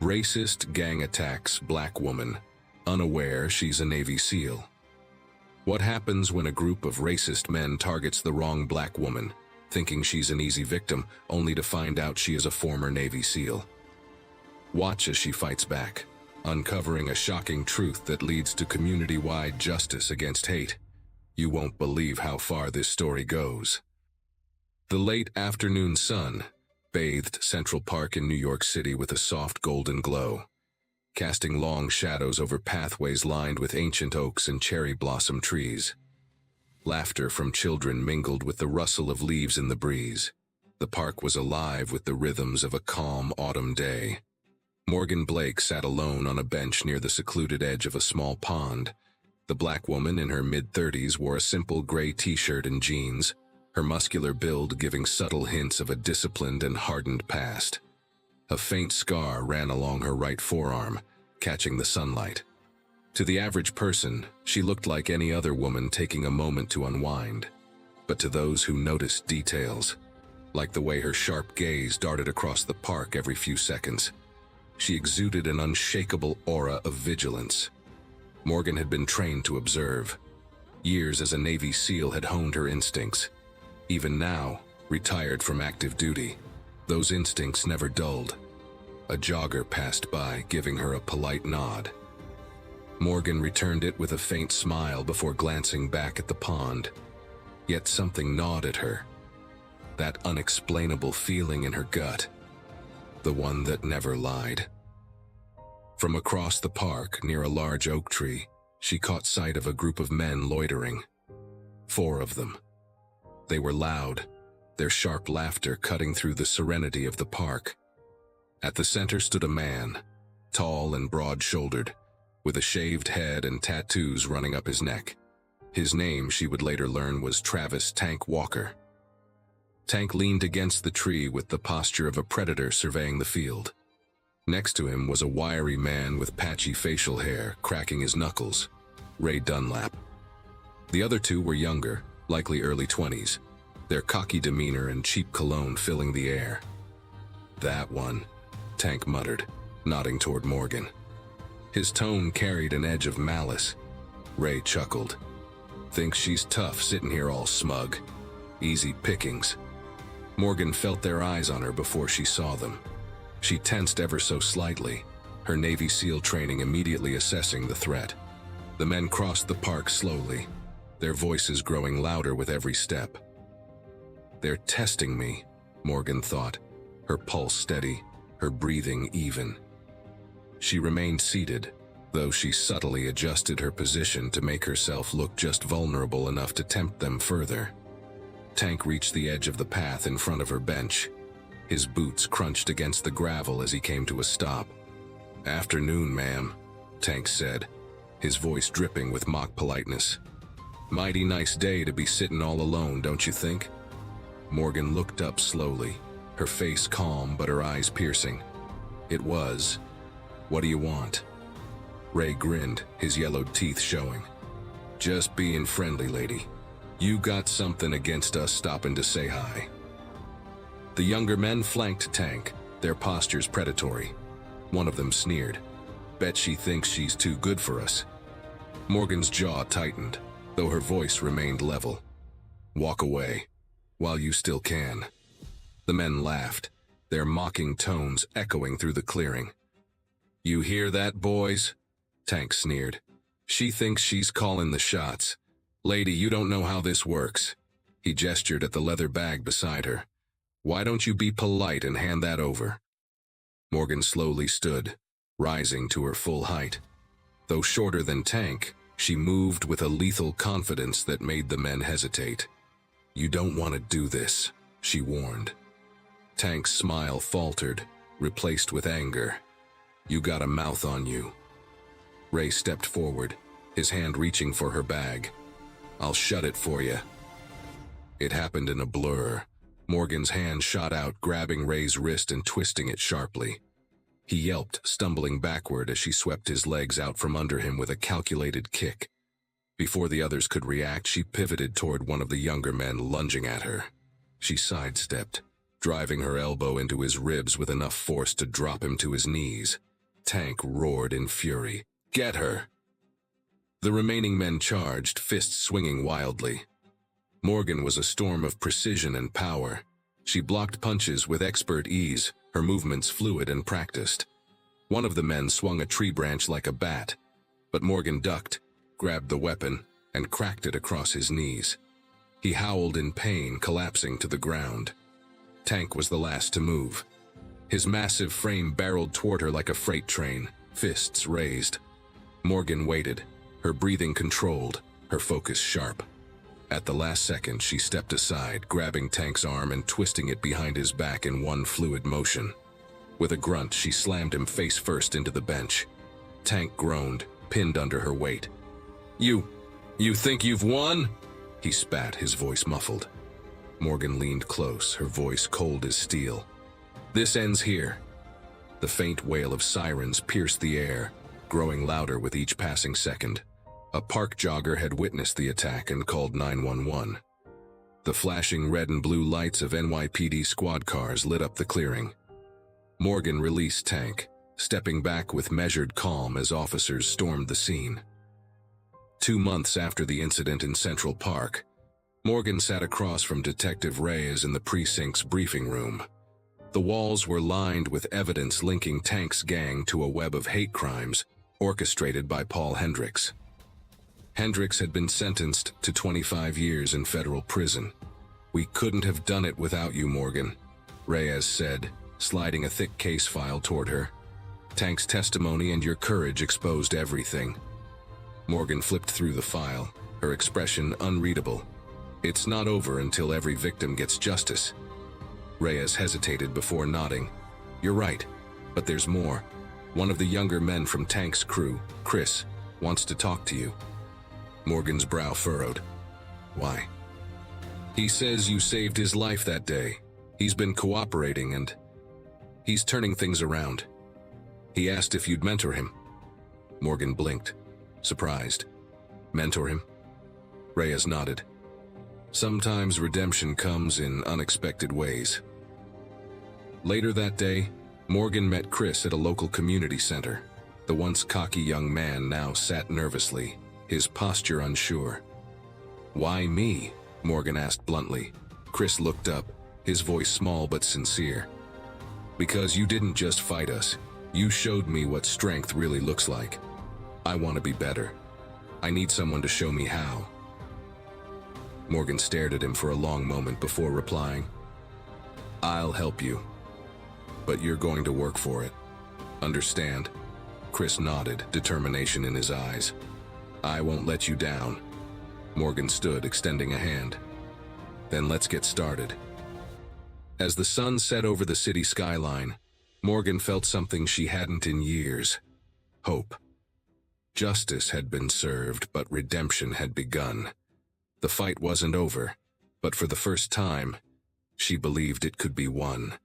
Racist gang attacks Black woman, unaware she's a Navy SEAL. What happens when a group of racist men targets the wrong Black woman, thinking she's an easy victim, only to find out she is a former Navy SEAL? Watch as she fights back, uncovering a shocking truth that leads to community-wide justice against hate. You won't believe how far this story goes. The late afternoon sun bathed Central Park in New York City with a soft golden glow, casting long shadows over pathways lined with ancient oaks and cherry blossom trees. Laughter from children mingled with the rustle of leaves in the breeze. The park was alive with the rhythms of a calm autumn day. Morgan Blake sat alone on a bench near the secluded edge of a small pond. The Black woman in her mid-30s wore a simple gray t-shirt and jeans, her muscular build giving subtle hints of a disciplined and hardened past. A faint scar ran along her right forearm, catching the sunlight. To the average person, she looked like any other woman taking a moment to unwind. But to those who noticed details, like the way her sharp gaze darted across the park every few seconds, she exuded an unshakable aura of vigilance. Morgan had been trained to observe. Years as a Navy SEAL had honed her instincts. Even now, retired from active duty, those instincts never dulled. A jogger passed by, giving her a polite nod. Morgan returned it with a faint smile before glancing back at the pond. Yet something gnawed at her. That unexplainable feeling in her gut. The one that never lied. From across the park, near a large oak tree, she caught sight of a group of men loitering. 4 of them. They were loud, their sharp laughter cutting through the serenity of the park. At the center stood a man, tall and broad-shouldered, with a shaved head and tattoos running up his neck. His name, she would later learn, was Travis "Tank" Walker. Tank leaned against the tree with the posture of a predator surveying the field. Next to him was a wiry man with patchy facial hair, cracking his knuckles, Ray Dunlap. The other 2 were younger, likely early 20s, their cocky demeanor and cheap cologne filling the air. "That one," Tank muttered, nodding toward Morgan. His tone carried an edge of malice. Ray chuckled. "Thinks she's tough sitting here all smug. Easy pickings." Morgan felt their eyes on her before she saw them. She tensed ever so slightly, her Navy SEAL training immediately assessing the threat. The men crossed the park slowly, their voices growing louder with every step. "They're testing me," Morgan thought, her pulse steady, her breathing even. She remained seated, though she subtly adjusted her position to make herself look just vulnerable enough to tempt them further. Tank reached the edge of the path in front of her bench. His boots crunched against the gravel as he came to a stop. "Afternoon, ma'am," Tank said, his voice dripping with mock politeness. "Mighty nice day to be sitting all alone, don't you think?" Morgan looked up slowly, her face calm but her eyes piercing. "It was. What do you want?" Ray grinned, his yellowed teeth showing. "Just being friendly, lady. You got something against us stopping to say hi?" The younger men flanked Tank, their postures predatory. One of them sneered. "Bet she thinks she's too good for us." Morgan's jaw tightened, though her voice remained level. "Walk away, while you still can." The men laughed, their mocking tones echoing through the clearing. "You hear that, boys?" Tank sneered. "She thinks she's calling the shots. Lady, you don't know how this works." He gestured at the leather bag beside her. "Why don't you be polite and hand that over?" Morgan slowly stood, rising to her full height. Though shorter than Tank, she moved with a lethal confidence that made the men hesitate. "You don't want to do this," she warned. Tank's smile faltered, replaced with anger. "You got a mouth on you." Ray stepped forward, his hand reaching for her bag. "I'll shut it for you." It happened in a blur. Morgan's hand shot out, grabbing Ray's wrist and twisting it sharply. He yelped, stumbling backward as she swept his legs out from under him with a calculated kick. Before the others could react, she pivoted toward one of the younger men lunging at her. She sidestepped, driving her elbow into his ribs with enough force to drop him to his knees. Tank roared in fury. "Get her!" The remaining men charged, fists swinging wildly. Morgan was a storm of precision and power. She blocked punches with expert ease, her movements fluid and practiced. One of the men swung a tree branch like a bat, but Morgan ducked, grabbed the weapon, and cracked it across his knees. He howled in pain, collapsing to the ground. Tank was the last to move. His massive frame barreled toward her like a freight train, fists raised. Morgan waited, her breathing controlled, her focus sharp. At the last second, she stepped aside, grabbing Tank's arm and twisting it behind his back in one fluid motion. With a grunt, she slammed him face first into the bench. Tank groaned, pinned under her weight. You think you've won?" He spat, his voice muffled. Morgan leaned close, her voice cold as steel. "This ends here." The faint wail of sirens pierced the air, growing louder with each passing second. A park jogger had witnessed the attack and called 911. The flashing red and blue lights of NYPD squad cars lit up the clearing. Morgan released Tank, stepping back with measured calm as officers stormed the scene. 2 months after the incident in Central Park, Morgan sat across from Detective Reyes in the precinct's briefing room. The walls were lined with evidence linking Tank's gang to a web of hate crimes orchestrated by Paul Hendricks. Hendricks had been sentenced to 25 years in federal prison. "We couldn't have done it without you, Morgan," Reyes said, sliding a thick case file toward her. "Tank's testimony and your courage exposed everything." Morgan flipped through the file, her expression unreadable. "It's not over until every victim gets justice." Reyes hesitated before nodding. "You're right, but there's more. One of the younger men from Tank's crew, Chris, wants to talk to you." Morgan's brow furrowed. "Why?" "He says you saved his life that day. He's been cooperating and he's turning things around. He asked if you'd mentor him." Morgan blinked, surprised. "Mentor him?" Reyes nodded. "Sometimes redemption comes in unexpected ways." Later that day, Morgan met Chris at a local community center. The once cocky young man now sat nervously, his posture unsure. "Why me?" Morgan asked bluntly. Chris looked up, his voice small but sincere. "Because you didn't just fight us. You showed me what strength really looks like. I want to be better. I need someone to show me how." Morgan stared at him for a long moment before replying, "I'll help you. But you're going to work for it. Understand?" Chris nodded, determination in his eyes. "I won't let you down." Morgan stood, extending a hand. "Then let's get started." As the sun set over the city skyline, Morgan felt something she hadn't in years. Hope. Justice had been served, but redemption had begun. The fight wasn't over, but for the first time, she believed it could be won.